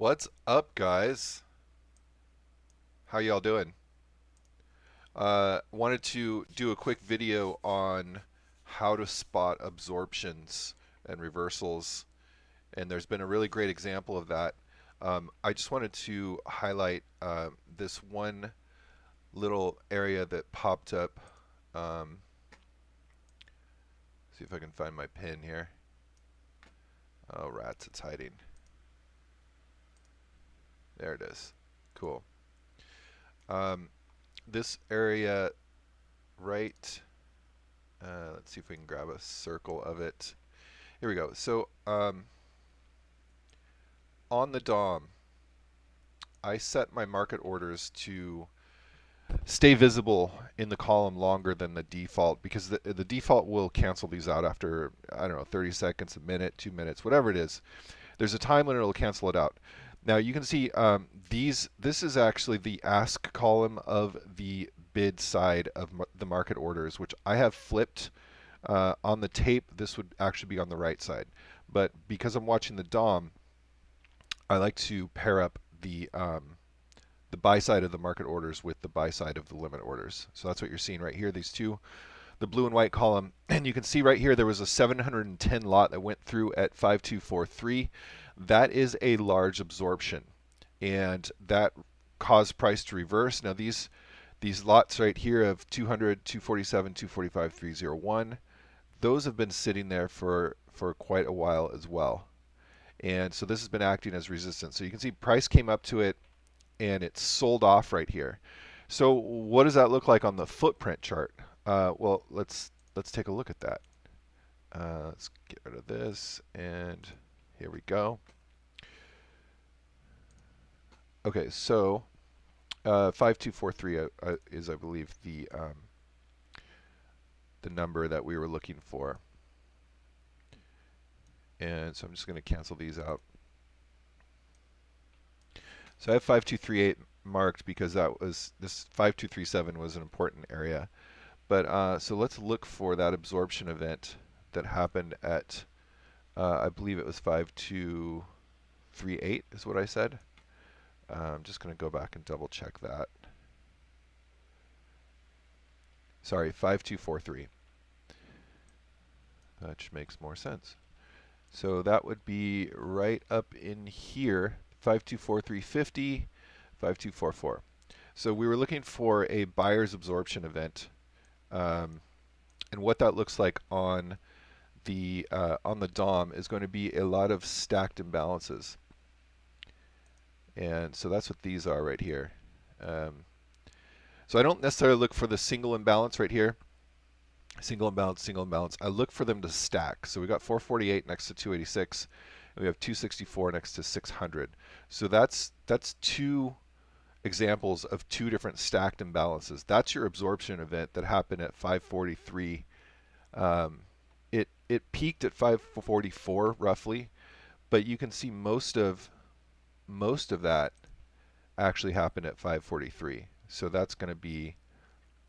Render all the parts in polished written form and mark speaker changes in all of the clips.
Speaker 1: What's up, guys? How y'all doing? Wanted to do a quick video on how to spot absorptions and reversals, and there's been a really great example of that. I just wanted to highlight this one little area that popped up. Um, see if I can find my pin here. Oh, rats, it's hiding. There it is. Cool. Um, this area right. Let's see if we can grab a circle of it. Here we go. So on the DOM, I set my market orders to stay visible in the column longer than the default because the default will cancel these out after, I don't know, 30 seconds, a minute, 2 minutes, whatever it is. There's a time when it'll cancel it out. Now you can see this is actually the ask column of the bid side of the market orders, which I have flipped. On the tape, this would actually be on the right side. But because I'm watching the DOM, I like to pair up the buy side of the market orders with the buy side of the limit orders. So that's what you're seeing right here, these two, the blue and white column. And you can see right here there was a 710 lot that went through at 5243. That is a large absorption, and that caused price to reverse. Now these lots right here of 200, 247, 245, 301, those have been sitting there for quite a while as well. And so this has been acting as resistance. So you can see price came up to it and it sold off right here. So what does that look like on the footprint chart? Well, let's take a look at that. Let's get rid of this, and here we go. Okay, so 5243 is, I believe, the number that we were looking for. And so I'm just going to cancel these out. So I have 5238 marked because this 5237 was an important area. But so let's look for that absorption event that happened at, I believe it was 5238 is what I said. I'm just going to go back and double check that. Sorry, 5243. That makes more sense. So that would be right up in here, 524350, 5244. So we were looking for a buyer's absorption event, and what that looks like on the DOM is going to be a lot of stacked imbalances, and so that's what these are right here. So I don't necessarily look for the single imbalance right here. Single imbalance, single imbalance. I look for them to stack. So we got 448 next to 286, and we have 264 next to 600. So that's two examples of two different stacked imbalances. That's your absorption event that happened at 543. It peaked at 544 roughly, but you can see most of that actually happened at 543. So that's going to be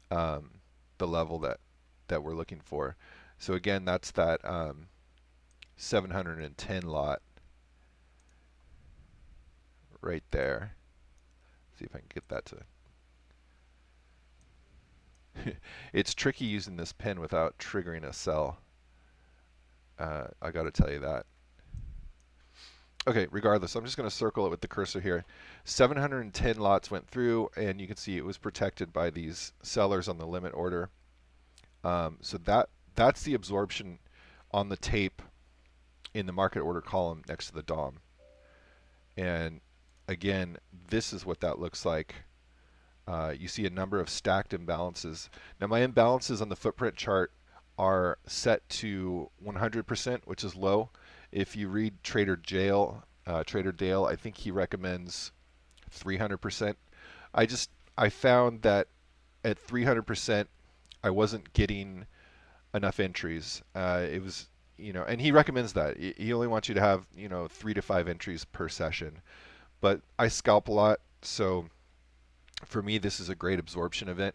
Speaker 1: the level that we're looking for. So again, that's that 710 lot right there. See if I can get that to. It's tricky using this pen without triggering a cell. I got to tell you that. Okay, regardless, I'm just going to circle it with the cursor here. 710 lots went through, and you can see it was protected by these sellers on the limit order. So that's the absorption on the tape in the market order column next to the DOM. And again, this is what that looks like. You see a number of stacked imbalances. Now my imbalances on the footprint chart are set to 100%, which is low. If you read Trader Dale, I think he recommends 300%. I found that at 300%, I wasn't getting enough entries. It was, and he recommends that. He only wants you to have, 3 to 5 entries per session. But I scalp a lot, so for me, this is a great absorption event.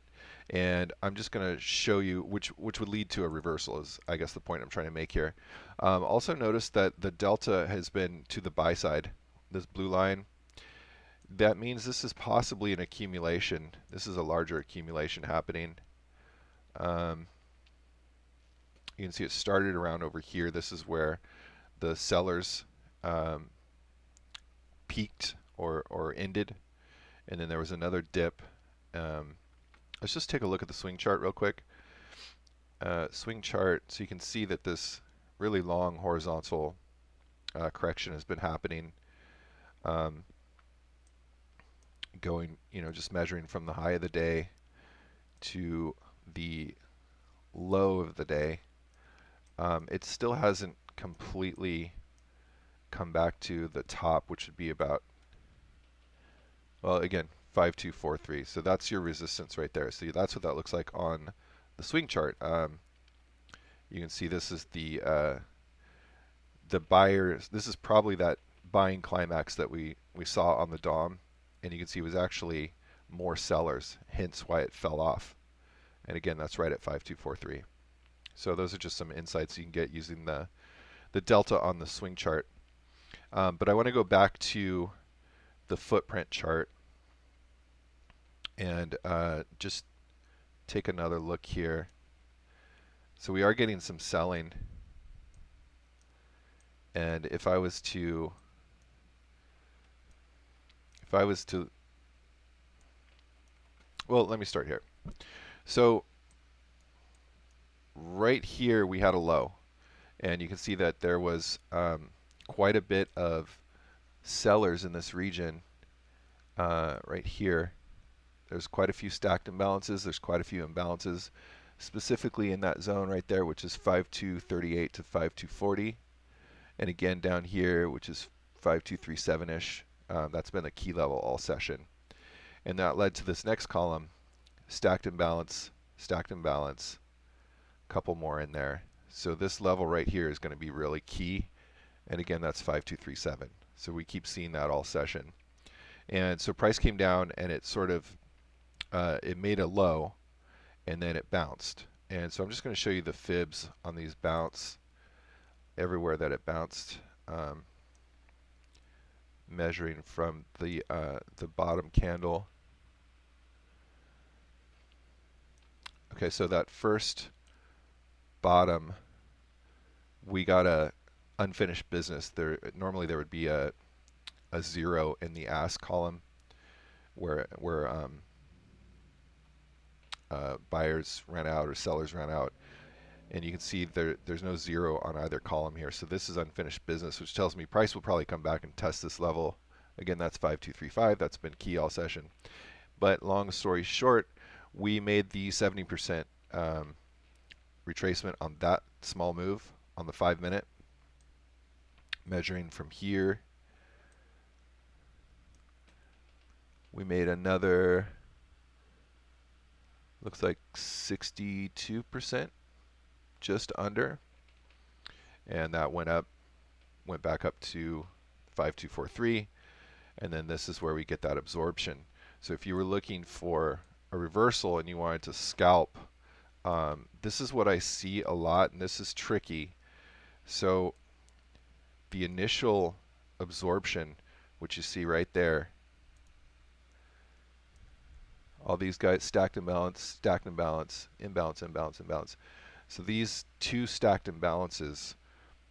Speaker 1: And I'm just going to show you which would lead to a reversal is, I guess, the point I'm trying to make here. Also notice that the delta has been to the buy side this blue line, that means this is possibly an accumulation. This is a larger accumulation happening. Um, you can see it started around over here. This is where the sellers um, peaked or ended, and then there was another dip. Um, let's just take a look at the swing chart real quick. Swing chart, so you can see that this really long horizontal correction has been happening, going, just measuring from the high of the day to the low of the day. It still hasn't completely come back to the top, which would be about, well, again, 5243. So that's your resistance right there. So that's what that looks like on the swing chart. You can see this is the buyers. This is probably that buying climax that we saw on the DOM, and you can see it was actually more sellers, hence why it fell off. And again, that's right at 5243. So those are just some insights you can get using the delta on the swing chart. But I want to go back to the footprint chart and just take another look here. So we are getting some selling, and if I was to well, let me start here. So right here we had a low, and you can see that there was quite a bit of sellers in this region right here. There's quite a few stacked imbalances. There's quite a few imbalances, specifically in that zone right there, which is 5238 to 5240. And again down here, which is 5237-ish. That's been the key level all session. And that led to this next column, stacked imbalance, couple more in there. So this level right here is going to be really key. And again, that's 5237. So we keep seeing that all session. And so price came down, and it sort of it made a low, and then it bounced. And so I'm just going to show you the fibs on these bounce everywhere that it bounced, measuring from the bottom candle. Okay, so that first bottom, we got a unfinished business. Normally there would be a 0 in the ask column where buyers ran out or sellers ran out, and you can see there's no 0 on either column here. So this is unfinished business, which tells me price will probably come back and test this level. Again, that's 5235. That's been key all session. But long story short, we made the 70% retracement on that small move on the 5-minute, measuring from here. We made another, looks like 62%, just under, and that went back up to 5243, and then this is where we get that absorption. So if you were looking for a reversal and you wanted to scalp, this is what I see a lot, and this is tricky. So the initial absorption, which you see right there, all these guys, stacked imbalance, imbalance, imbalance. So these two stacked imbalances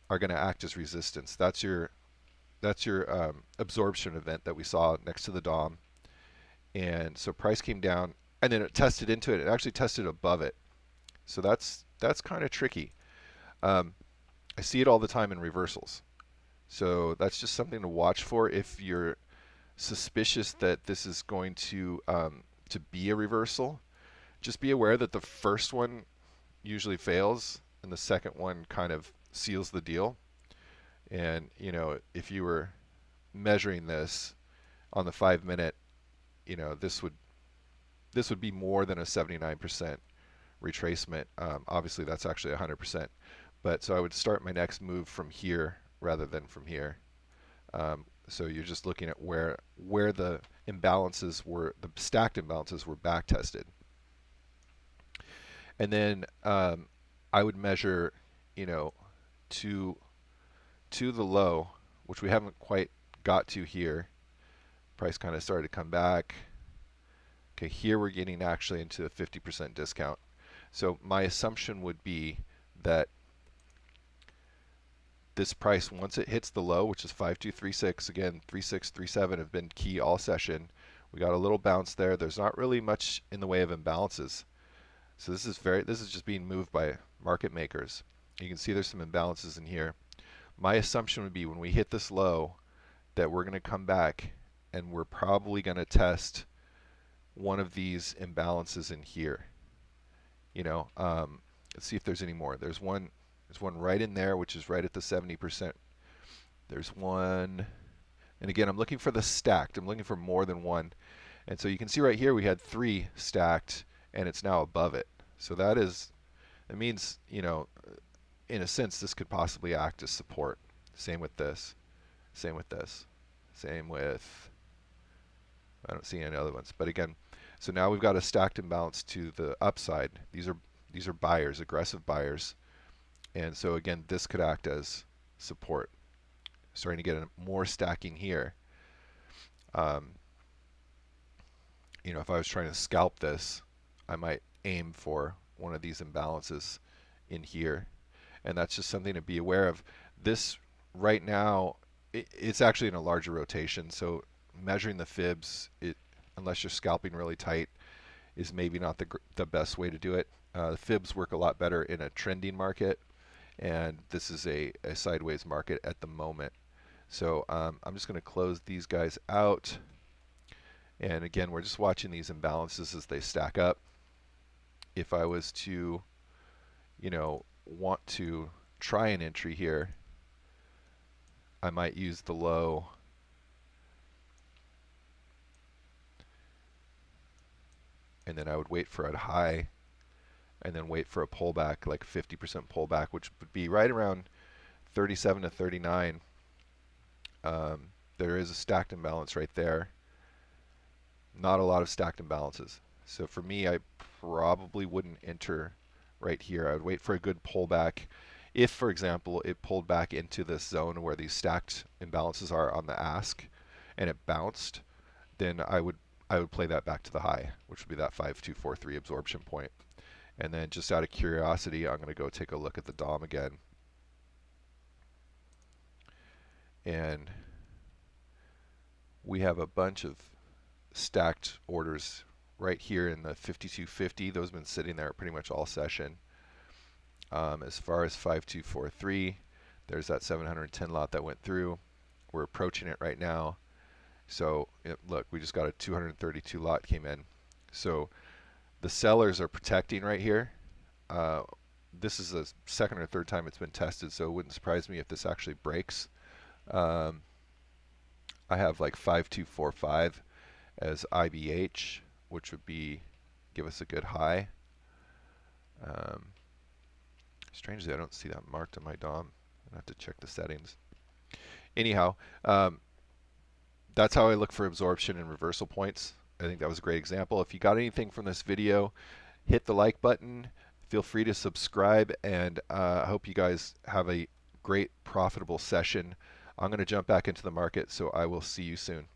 Speaker 1: are going to act as resistance. That's your absorption event that we saw next to the DOM. And so price came down, and then it tested into it. It actually tested above it. So that's kind of tricky. I see it all the time in reversals. So that's just something to watch for if you're suspicious that this is going to be a reversal. Just be aware that the first one usually fails, and the second one kind of seals the deal. And if you were measuring this on the 5-minute, this would be more than a 79% retracement. Obviously, that's actually 100%. But so I would start my next move from here rather than from here. So you're just looking at where the imbalances were, the stacked imbalances were back tested. And then I would measure, to the low, which we haven't quite got to here. Price kind of started to come back. Okay, here we're getting actually into a 50% discount. So my assumption would be that this price, once it hits the low, which is 5236, again 3637 have been key all session. We got a little bounce there. There's not really much in the way of imbalances. So this is just being moved by market makers. You can see there's some imbalances in here. My assumption would be when we hit this low that we're going to come back and we're probably going to test one of these imbalances in here. You know, let's see if there's any more. There's one right in there, which is right at the 70%. There's one, and again, I'm looking for the stacked. I'm looking for more than one. And so you can see right here we had 3 stacked, and it's now above it. So that means, you know, in a sense, this could possibly act as support. Same with this. Same with this. Same with, I don't see any other ones. But again, so now we've got a stacked imbalance to the upside. These are buyers, aggressive buyers. And so again, this could act as support. Starting to get more stacking here. You know, if I was trying to scalp this, I might aim for one of these imbalances in here. And that's just something to be aware of. This right now, it's actually in a larger rotation. So measuring the fibs, unless you're scalping really tight, is maybe not the best way to do it. The fibs work a lot better in a trending market, and this is a sideways market at the moment. So I'm just going to close these guys out. And again, we're just watching these imbalances as they stack up. If I was to, you know, want to try an entry here, I might use the low and then I would wait for a high and then wait for a pullback, like 50% pullback, which would be right around 37 to 39. There is a stacked imbalance right there. Not a lot of stacked imbalances. So for me, I probably wouldn't enter right here. I would wait for a good pullback. If, for example, it pulled back into this zone where these stacked imbalances are on the ask and it bounced, then I would play that back to the high, which would be that 5243 absorption point. And then just out of curiosity, I'm going to go take a look at the DOM again. And we have a bunch of stacked orders right here in the 5250. Those have been sitting there pretty much all session. As far as 5243, there's that 710 lot that went through. We're approaching it right now. So look, we just got a 232 lot came in. So the sellers are protecting right here. This is the second or third time it's been tested, so it wouldn't surprise me if this actually breaks. I have like 5245 as IBH, which would give us a good high. Strangely, I don't see that marked on my DOM. I have to check the settings. Anyhow, that's how I look for absorption and reversal points. I think that was a great example. If you got anything from this video, hit the like button. Feel free to subscribe, and I hope you guys have a great profitable session. I'm going to jump back into the market, so I will see you soon.